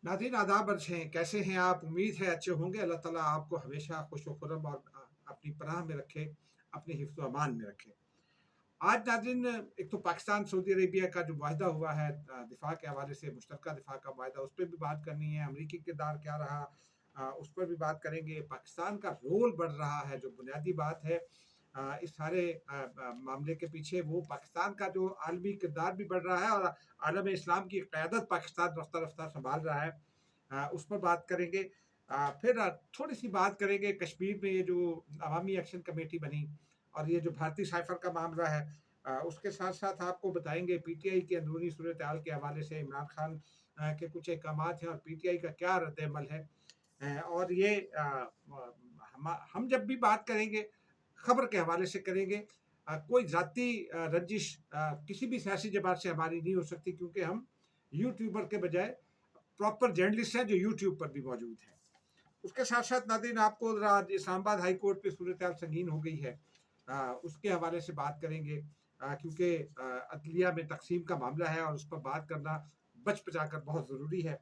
नाज़रीन आदाब अर्ज़ हैं, कैसे हैं आप? उम्मीद है अच्छे होंगे। अल्लाह ताला आपको हमेशा खुश व खुर्रम और अपनी पनाह में रखे, अपने हिफ्ज़ व अमान में रखे। आज नाज़रीन, एक तो पाकिस्तान सऊदी अरेबिया का जो मुआहिदा हुआ है दिफ़ा के हवाले से, मुश्तरका दिफ़ा का मुआहिदा, उस पे भी बात करनी है। अमरीकी किरदार क्या रहा, उस पर भी बात करेंगे। पाकिस्तान का रोल बढ़ रहा है, जो बुनियादी बात है इस सारे मामले के पीछे, वो पाकिस्तान का जो आलमी किरदार भी बढ़ रहा है और आलम इस्लाम की क़यादत पाकिस्तान रफ्ता-रफ्ता सँभाल रहा है। उस पर बात करेंगे। फिर थोड़ी-सी बात करेंगे कश्मीर में ये जो अवामी एक्शन कमेटी बनी और ये जो भारतीय साइफ़र का मामला है, उसके साथ-साथ आपको बताएँगे पीटीआई की अंदरूनी सूरत-ए-हाल के हवाले से इमरान खान के कुछ अहकामात हैं और पीटीआई का क्या रद्द-ए-अमल है। और ये हम जब भी बात करेंगे, खबर के हवाले से करेंगे। कोई ज़ाती रंजिश किसी भी सियासी जमात से हमारी नहीं हो सकती, क्योंकि हम यूट्यूबर के बजाय प्रॉपर जर्नलिस्ट हैं जो यूट्यूब पर भी मौजूद हैं। उसके साथ-साथ नाज़रीन, आपको आज इस्लामाबाद हाई कोर्ट पे सूरत-ए-हाल संगीन हो गई है। उसके हवाले से बात करेंगे, क्योंकि अदलिया में तक़सीम का मामला है और उस पर बात करना बच-बचा कर बहुत ज़रूरी है।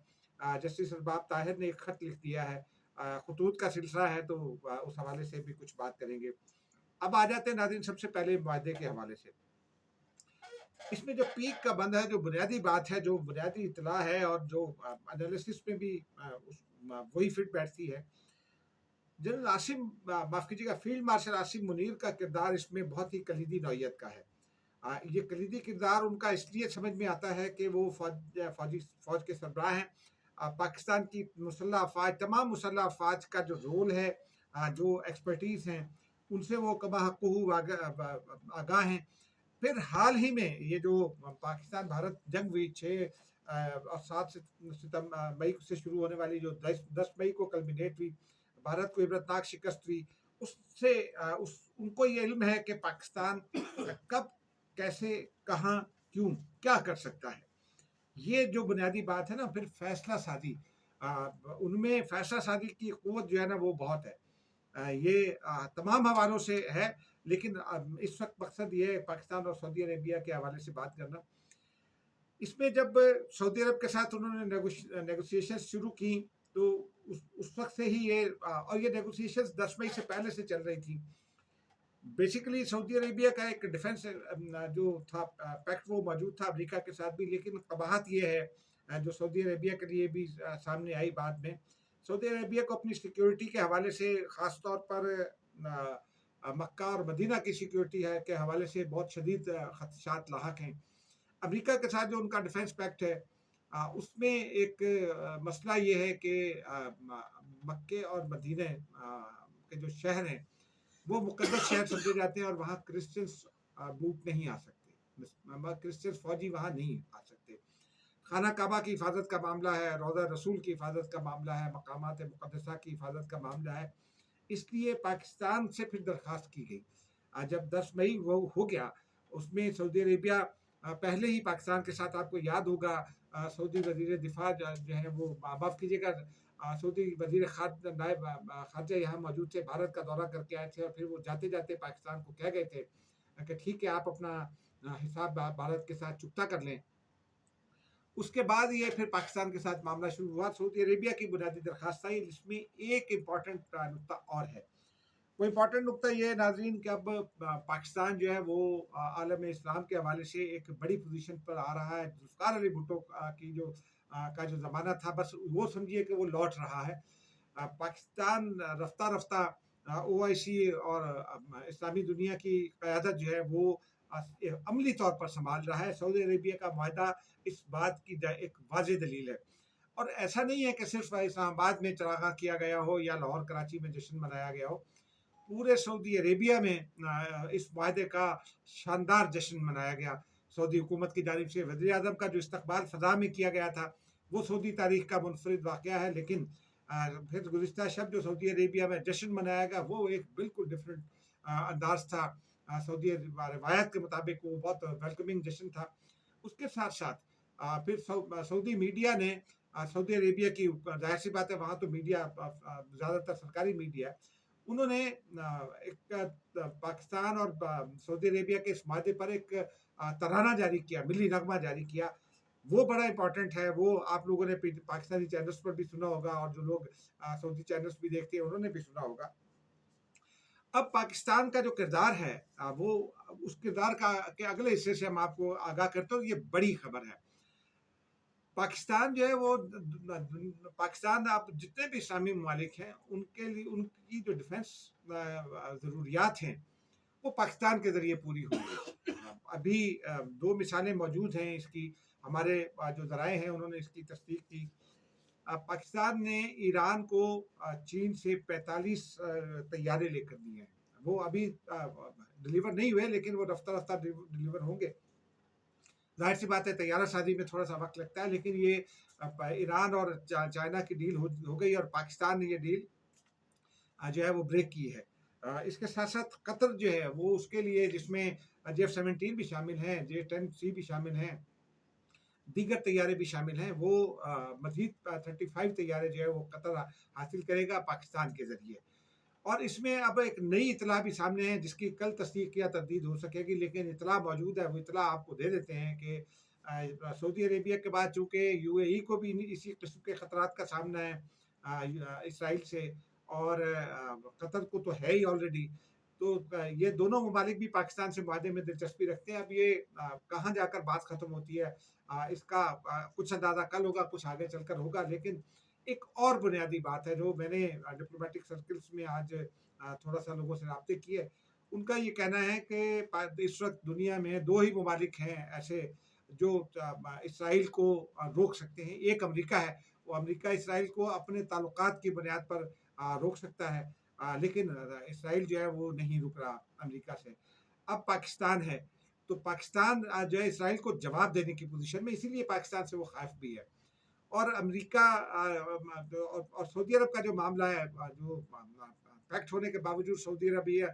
जस्टिस अरबाब ताहिर ने एक ख़त लिख दिया है। ख़ुतूत का सिलसिला है, तो उस हवाले से भी कुछ बात करेंगे। अब आ जाते हैं नाज़रीन सबसे पहले मुआहदे के हवाले से। इसमें जो पीक का बंद है, जो बुनियादी बात है, जो बुनियादी इत्तला है और जो एनालिसिस में भी वही फिट बैठती है। जनरल आसिम माफ़ कीजिएगा, फ़ील्ड मार्शल आसिम मुनीर का किरदार इसमें बहुत ही कलीदी नौइयत का है। ये कलीदी किरदार उनका इसलिए समझ में आता है कि वो फ़ौज के सरबराह हैं। पाकिस्तान की मुसल्लह अफ़वाज, तमाम मुसल्लह अफ़वाज का जो रोल है, जो एक्सपर्टीज़ हैं, उनसे वो कमा हक़्क़ुहू आगाह हैं। फिर हाल ही में ये जो पाकिस्तान भारत जंग हुई 6 और 7 मई से शुरू होने वाली, जो 10 मई को कल्मिनेट हुई, भारत को इबरतनाक शिकस्त हुई, उससे उनको ये इल्म है कि पाकिस्तान कब, कैसे, कहाँ, क्यों, क्या कर सकता है। ये जो बुनियादी बात है ना, फिर फैसला साजी, उनमें फैसला साजी की क़ुव्वत जो है ना, वो बहुत है। ये तमाम हवालों से है, लेकिन इस वक्त मकसद ये है पाकिस्तान और सऊदी अरेबिया के हवाले से बात करना। इसमें जब सऊदी अरब के साथ उन्होंने नेगोशिएशन शुरू की, तो उस वक्त से ही ये और ये नेगोशिएशन 10 मई से पहले से चल रही थी। बेसिकली सऊदी अरेबिया का एक डिफेंस जो था पैक्ट, वो मौजूद था अमेरिका के साथ भी, लेकिन कबाहत ये है जो सऊदी अरेबिया के लिए भी सामने आई बाद में। सऊदी अरेबिया को अपनी सिक्योरिटी के हवाले से, ख़ास तौर पर मक्का और मदीना की सिक्योरिटी है के हवाले से बहुत शदीद खदशात लाहक हैं। अमेरिका के साथ जो उनका डिफेंस पैक्ट है, उसमें एक मसला ये है कि मक्के और मदीने के जो शहर हैं, वो मुक़द्दस शहर समझे जाते हैं और वहाँ क्रिश्चियंस लूट नहीं आ सकते। क्रिश्चियंस फ़ौजी वहाँ नहीं आ सकते। खाना काबा की हिफाजत का मामला है, रोज़ा रसूल की हिफाजत का मामला है, मकामात मुक़द्दसा की हिफाजत का मामला है। इसलिए पाकिस्तान से फिर दरख्वास्त की गई। जब 10 मई वो हो गया, उसमें सऊदी अरेबिया पहले ही पाकिस्तान के साथ, आपको याद होगा, सऊदी वज़ीर दिफ़ा जो है वो, माफ़ कीजिएगा, सऊदी वज़ीर नायब ख़ारजा यहाँ मौजूद थे, भारत का दौरा करके आए थे और फिर वो जाते-जाते पाकिस्तान को कह गए थे कि ठीक है, आप अपना हिसाब भारत के साथ चुकता कर लें। उसके बाद ये फिर पाकिस्तान के साथ मामला शुरू हुआ। सऊदी अरेबिया की बुनियादी दरख्वास्त आई, जिसमें एक इम्पॉर्टेंट नुकता और है। वो इम्पॉर्टेंट नुकता ये है नाज़रीन कि अब पाकिस्तान जो है वो आलम इस्लाम के हवाले से एक बड़ी पोजीशन पर आ रहा है। ज़ुल्फ़िकार अली भुट्टो की जो का जो ज़माना था, बस वो समझिए कि वो लौट रहा है। पाकिस्तान रफ्ता-रफ्ता ओआईसी और इस्लामी दुनिया की क़यादत जो है वो अमली तौर पर सँभाल रहा है। सऊदी अरेबिया का मुआहिदा इस बात की एक वाज़ेह दलील है। और ऐसा नहीं है कि सिर्फ़ इस्लामाबाद में चरागाह किया गया हो या लाहौर कराची में जश्न मनाया गया हो। पूरे सऊदी अरेबिया में इस मुआहदे का शानदार जश्न मनाया गया। सऊदी हुकूमत की जानिब से वज़ीर-ए-आज़म का जो इस्तकबाल फ़ज़ा में किया गया था, वो सऊदी तारीख़ का मुनफ़रिद वाक़या है। लेकिन फिर गुज़िश्ता शब जो सऊदी अरेबिया में जश्न मनाया गया, वो एक बिल्कुल डिफरेंट अंदाज़ था। सऊदी रिवायत के मुताबिक वो बहुत वेलकमिंग जश्न था। उसके साथ-साथ फिर सऊदी मीडिया ने सऊदी अरेबिया की, ज़ाहिर-सी बात है, वहाँ तो मीडिया ज़्यादातर सरकारी मीडिया है, उन्होंने एक पाकिस्तान और सऊदी अरेबिया के इस मुआहदे पर एक तराना जारी किया, मिली नग़मा जारी किया। وہ بڑا امپورٹنٹ ہے، وہ آپ لوگوں نے پاکستانی چینلز پر بھی سنا ہوگا، اور جو لوگ سعودی چینلز بھی دیکھتے ہیں انہوں نے بھی سنا ہوگا۔ اب پاکستان کا جو کردار ہے وہ اس کردار کا کے اگلے حصے سے ہم آپ کو آگاہ کرتے ہیں، یہ بڑی خبر ہے۔ پاکستان جو ہے وہ پاکستان اب جتنے بھی اسلامی ممالک ہیں ان کے لیے ان کی جو ڈیفنس ضروریات ہیں وہ پاکستان کے ذریعے پوری ہوئی ہے۔ ابھی دو مثالیں موجود ہیں اس کی، ہمارے جو ذرائع ہیں انہوں نے اس کی تصدیق کی۔ پاکستان نے ایران کو چین سے 45 طیارے لے کر دیے ہیں، وہ ابھی ڈلیور نہیں ہوئے لیکن وہ رفتہ رفتہ ڈلیور ہوں گے۔ ظاہر سی بات ہے طیارہ سازی میں تھوڑا سا وقت لگتا ہے، لیکن یہ ایران اور چائنا کی ڈیل ہو گئی، اور پاکستان نے یہ ڈیل جو ہے وہ بریک کی ہے۔ اس کے ساتھ ساتھ قطر جو ہے وہ اس کے لیے، جس میں JF-17 بھی شامل ہیں، J-10C بھی شامل ہیں، دیگر طیارے بھی شامل ہیں، وہ مزید 35 طیارے جو ہے وہ قطر حاصل کرے گا پاکستان کے ذریعے۔ اور اس میں اب ایک نئی اطلاع بھی سامنے ہے جس کی کل تصدیق یا تردید ہو سکے گی، لیکن اطلاع موجود ہے، وہ اطلاع آپ کو دے دیتے ہیں کہ سعودی عربیہ کے بعد چونکہ UAE کو بھی اسی قسم کے خطرات کا سامنا ہے اسرائیل سے، اور قطر کو تو ہے ہی آلریڈی، تو یہ دونوں ممالک بھی پاکستان سے معاہدے میں دلچسپی رکھتے ہیں۔ اب یہ کہاں جا کر بات ختم ہوتی ہے اس کا کچھ اندازہ کل ہوگا، کچھ آگے چل کر ہوگا، لیکن ایک اور بنیادی بات ہے جو میں نے ڈپلومیٹک سرکلز میں آج تھوڑا سا لوگوں سے رابطے کیے، ان کا یہ کہنا ہے کہ اس وقت دنیا میں دو ہی ممالک ہیں ایسے جو اسرائیل کو روک سکتے ہیں۔ ایک امریکہ ہے، وہ امریکہ اسرائیل کو اپنے تعلقات کی بنیاد پر روک سکتا ہے، لیکن اسرائیل جو ہے وہ نہیں رک رہا امریکہ سے۔ اب پاکستان ہے، تو پاکستان جو ہے اسرائیل کو جواب دینے کی پوزیشن میں، اسی لیے پاکستان سے وہ خائف بھی ہے۔ اور امریکہ اور سعودی عرب کا جو معاملہ ہے، جو فیکٹ ہونے کے باوجود سعودی عربیہ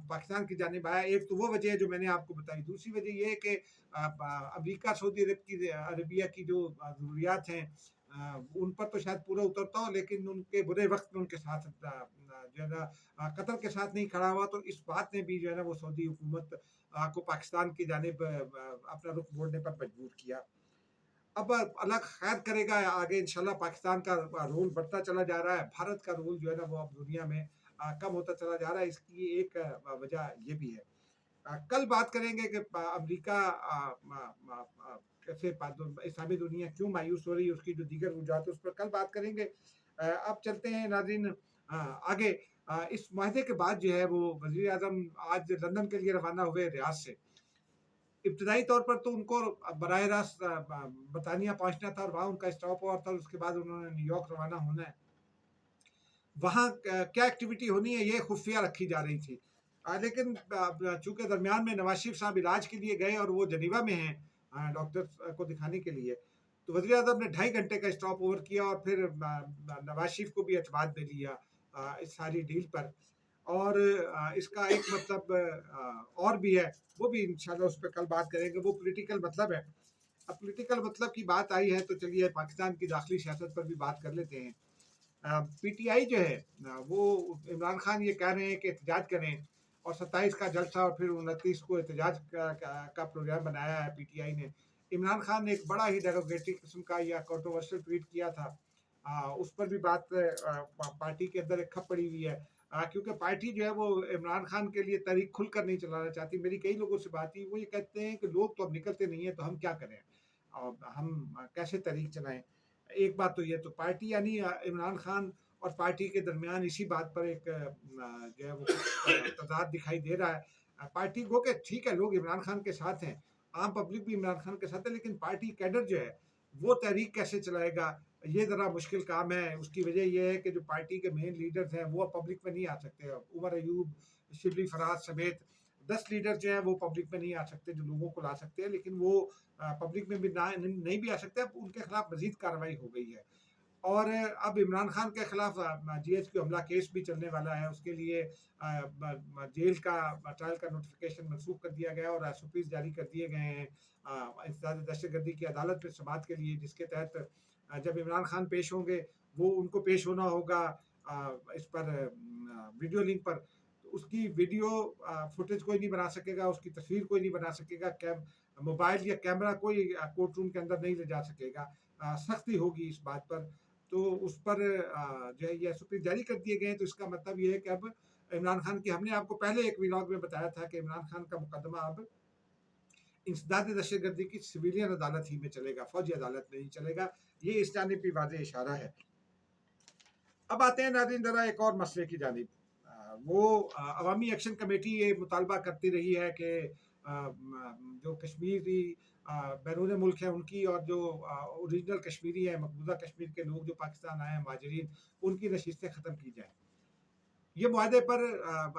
پاکستان کی جانب آیا، ایک تو وہ وجہ ہے جو میں نے آپ کو بتائی، دوسری وجہ یہ ہے کہ امریکہ سعودی عربیہ کی جو ضروریات ہیں ان پر تو شاید پورا اترتا ہو، لیکن ان کے برے وقت میں ان کے ساتھ جو ہے نا قطر کے ساتھ نہیں کھڑا ہوا، تو اس بات نے بھی جو ہے نا وہ سعودی حکومت کو پاکستان کی جانب اپنا رخ موڑنے پر مجبور کیا۔ اب اللہ خیر کرے گا، آگے انشاءاللہ پاکستان کا رول بڑھتا چلا جا رہا ہے، بھارت کا رول جو ہے نا وہ اب دنیا میں کم ہوتا چلا جا رہا ہے، اس کی ایک وجہ یہ بھی ہے۔ کل بات کریں گے کہ امریکہ کیسے اسلامی دنیا کیوں مایوس ہو رہی ہے، اس کی جو دیگر وجوہات اس پر کل بات کریں گے۔ اب چلتے ہیں ناظرین آگے۔ اس معاہدے کے بعد جو ہے وہ وزیر اعظم آج لندن کے لیے روانہ ہوئے ریاض سے۔ ابتدائی طور پر تو ان کو براہ راست برطانیہ پہنچنا تھا اور وہاں ان کا اسٹاپ ہوا تھا، اس کے بعد انہوں نے نیو یارک روانہ ہونا ہے۔ وہاں کیا ایکٹیویٹی ہونی ہے یہ خفیہ رکھی جا رہی تھی، لیکن چونکہ درمیان میں نواز شریف صاحب علاج کے لیے گئے اور وہ جنیوا میں ہیں ڈاکٹر کو دکھانے کے لیے، تو وزیر اعظم نے 2.5 گھنٹے کا اسٹاپ اوور کیا اور پھر نواز شریف کو بھی اعتماد دے لیا اس ساری ڈیل پر۔ اور اس کا ایک مطلب اور بھی ہے، وہ بھی انشاءاللہ اس پہ کل بات کریں گے، وہ پولیٹیکل مطلب ہے۔ اب پولیٹیکل مطلب کی بات آئی ہے تو چلیے پاکستان کی داخلی سیاست پر بھی بات کر لیتے ہیں۔ PTI جو ہے وہ عمران خان یہ کہہ رہے ہیں کہ احتجاج کریں، اور 27 کا جلسہ اور پھر 29 کو احتجاج کا پروگرام بنایا ہے PTI نے۔ عمران خان نے ایک بڑا ہی ڈیروگیٹری قسم کا یا کنٹروورشل ٹویٹ کیا تھا، اس پر بھی بات پارٹی کے اندر ایک کھپ پڑی ہوئی ہے، کیونکہ پارٹی جو ہے وہ عمران خان کے لیے تحریک کھل کر نہیں چلانا چاہتی۔ میری کئی لوگوں سے بات ہوئی، وہ یہ کہتے ہیں کہ لوگ تو اب نکلتے نہیں ہیں تو ہم کیا کریں، ہم کیسے تحریک چلائیں۔ ایک بات تو یہ تو پارٹی یعنی عمران خان اور پارٹی کے درمیان اسی بات پر ایک جو ہے وہ تضاد دکھائی دے رہا ہے۔ پارٹی گو کہ ٹھیک ہے لوگ عمران خان کے ساتھ ہیں، عام پبلک بھی عمران خان کے ساتھ ہے، لیکن پارٹی کیڈر جو ہے وہ تحریک کیسے چلائے گا، یہ ذرا مشکل کام ہے۔ اس کی وجہ یہ ہے کہ جو پارٹی کے مین لیڈرز ہیں وہ پبلک میں نہیں آ سکتے۔ عمر ایوب، شبلی فراز سمیت 10 لیڈر جو ہیں وہ پبلک میں نہیں آ سکتے جو لوگوں کو لا سکتے ہیں، لیکن وہ پبلک میں بھی نہیں بھی آ سکتے۔ اب ان کے خلاف مزید کارروائی ہو گئی ہے، اور اب عمران خان کے خلاف GHQ حملہ کیس بھی چلنے والا ہے، اس کے لیے جیل کا ٹرائل کا نوٹیفیکیشن منسوخ کر دیا گیا اور SOPs جاری کر دیے گئے ہیں انسداد دہشت گردی کی عدالت میں سماعت کے لیے، جس کے تحت جب عمران خان پیش ہوں گے وہ ان کو پیش ہونا ہوگا اس پر ویڈیو لنک پر، تو اس کی ویڈیو فوٹیج کوئی نہیں بنا سکے گا، اس کی تصویر کوئی نہیں بنا سکے گا، मोबाइल या कैमरा कोई कोर्ट रूम के अंदर नहीं ले जा सकेगा। सख्ती होगी इस बात पर। तो उस पर जो है ये एसओपी जारी कर दिए गए हैं। तो इसका मतलब ये है कि अब इमरान खान की, हमने आपको पहले एक व्लॉग में बताया था कि इमरान खान का मुकदमा अब इंसदाद दहशतगर्दी की सिविलियन अदालत ही में चलेगा, फौजी अदालत में नहीं चलेगा। ये इस जानिब भी वाज़ेह इशारा है। अब आते हैं नाज़रीन ज़रा एक और मसले की जानिब। वो अवामी एक्शन कमेटी ये मुतालबा करती रही है कि जो कश्मीरी बैरून मुल्क हैं उनकी, और जो ओरिजिनल कश्मीरी है, मकबूजा कश्मीर के लोग जो पाकिस्तान आए हैं महाजरीन, उनकी नशिस्तें ख़त्म की जाएँ। ये मुआहदे पर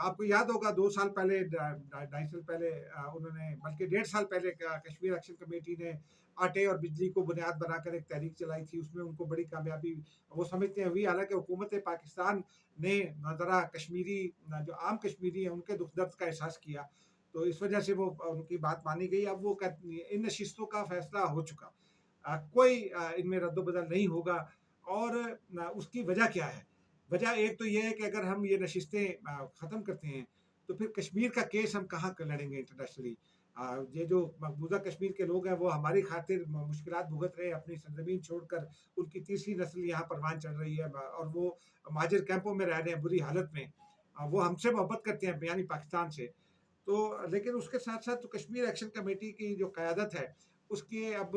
आपको याद होगा 2 साल पहले, 2.5 साल पहले उन्होंने, बल्कि 1.5 साल पहले कश्मीर एक्शन कमेटी ने आटे और बिजली को बुनियाद बनाकर एक तहरीक चलाई थी। उसमें उनको बड़ी कामयाबी वो समझते हैं हुई। हालांकि हुकूमत पाकिस्तान ने ज़रा कश्मीरी, जो आम कश्मीरी हैं, उनके दुख दर्द का एहसास किया, तो इस वजह से वो उनकी बात मानी गई। अब वो इन नशिस्तों का फैसला हो चुका, कोई इनमें रद्द-बदल नहीं होगा। और उसकी वजह क्या है? वजह एक तो ये है कि अगर हम ये नशिस्तें ख़त्म करते हैं, तो फिर कश्मीर का केस हम कहाँ क लड़ेंगे इंटरनेशनली? ये जो मकबूजा कश्मीर के लोग हैं, वो हमारी खातिर मुश्किलात भुगत रहे हैं, अपनी सरज़मीन छोड़कर। उनकी तीसरी नस्ल यहाँ परवान चढ़ रही है, और वो महाजिर कैंपों में रह रहे हैं बुरी हालत में। वो हमसे मोहब्बत करते हैं, यानी पाकिस्तान से। तो लेकिन उसके साथ-साथ तो कश्मीर एक्शन कमेटी की जो क़यादत है, उसके अब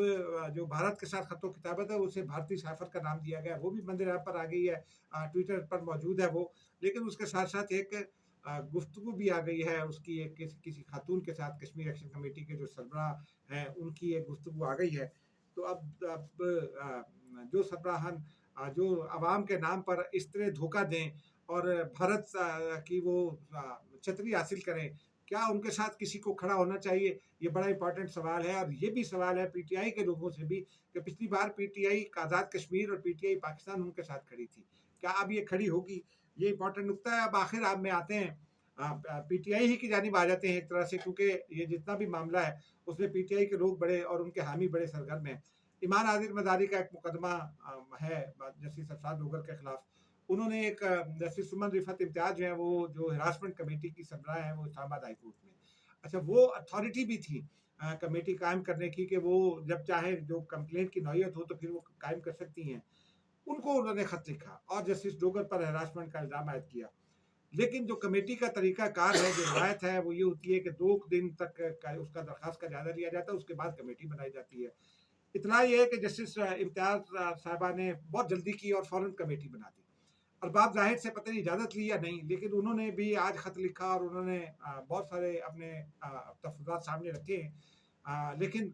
जो भारत के साथ ख़त-ओ-किताबत है, उसे भारतीय सैफर का नाम दिया गया है। वो भी मंदिर ऐप पर आ गई है, ट्विटर पर मौजूद है वो। लेकिन उसके साथ-साथ एक गुफ्तगू भी आ गई है उसकी, एक किसी खातून के साथ, कश्मीर एक्शन कमेटी के जो सरबराह हैं, उनकी एक गुफ्तगू आ गई है। तो अब जो सरबराहान जो अवाम के नाम पर इस तरह धोखा दें और भारत की वो छतरी हासिल करें, क्या उनके साथ किसी को खड़ा होना चाहिए? ये बड़ा इंपॉर्टेंट सवाल है। और ये भी सवाल है पीटीआई के लोगों से भी, कि पिछली बार पीटीआई आज़ाद कश्मीर और पीटीआई पाकिस्तान उनके साथ खड़ी थी। क्या अब ये खड़ी होगी? ये इंपॉर्टेंट नुकता है। अब आखिर आप में आते हैं, पीटीआई ही की जानिब आ जाते हैं एक तरह से, क्योंकि ये जितना भी मामला है उसमें पीटीआई के लोग बड़े और उनके हामी बड़े सरगर्म हैं। ईमान आदिल मदारी का एक मुकदमा है जस्टिस अरफात लोगर के खिलाफ। उन्होंने एक जस्टिस सुमन रिफत इम्तियाज जो है, वो जो हिरासमेंट कमेटी की सरबराह है, वो इस्लामाबाद हाई कोर्ट में। अच्छा, वो अथॉरिटी भी थी कमेटी कायम करने की, कि वो जब चाहे जो कंप्लेंट की नौयत हो तो फिर वो कायम कर सकती हैं। उनको उन्होंने खत लिखा और जस्टिस डोगर पर हरासमेंट का इल्ज़ाम आयद किया। लेकिन जो कमेटी का तरीक़ाकार है, जो रिवायत है, वो ये होती है कि 2 दिन तक का उसका दरख़्वास्त का जायज़ा लिया जाता है, उसके बाद कमेटी बनाई जाती है। इतना ये है कि जस्टिस इम्तियाज़ साहिबा ने बहुत जल्दी की और फ़ौरन कमेटी बना दी। अरबाब ज़ाहिर से पता नहीं इजाज़त ली या नहीं, लेकिन उन्होंने भी आज खत लिखा और उन्होंने बहुत सारे अपने तफ़सीलात सामने रखे हैं। लेकिन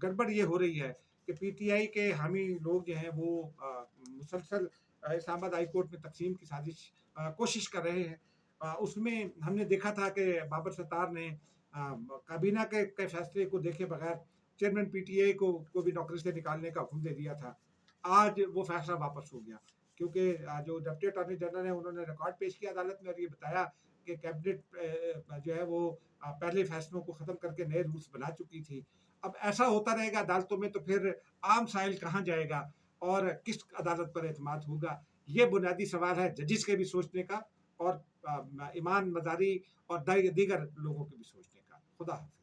गड़बड़ ये हो रही है कि पीटीआई के हामी लोग जो हैं, वो मुसलसल इस्लामाबाद हाई कोर्ट में तक़सीम की साजिश कोशिश कर रहे हैं। उसमें हमने देखा था कि बाबर सत्तार ने काबीना के फैसले को देखे बगैर चेयरमैन पीटीआई को भी नौकरी से निकालने का हुक्म दे दिया था। आज वो फैसला वापस हो गया, क्योंकि जो डिप्टी अटॉर्नी जनरल है, उन्होंने रिकॉर्ड पेश किया अदालत में और ये बताया कि कैबिनेट जो है वो पहले फैसलों को ख़त्म करके नए रूल्स बना चुकी थी। अब ऐसा होता रहेगा अदालतों में, तो फिर आम साइल कहाँ जाएगा और किस अदालत पर एतमाद होगा? ये बुनियादी सवाल है जजिस के भी सोचने का, और ईमान मदारी और दीगर लोगों के भी सोचने का। खुदा हाफ़िज़।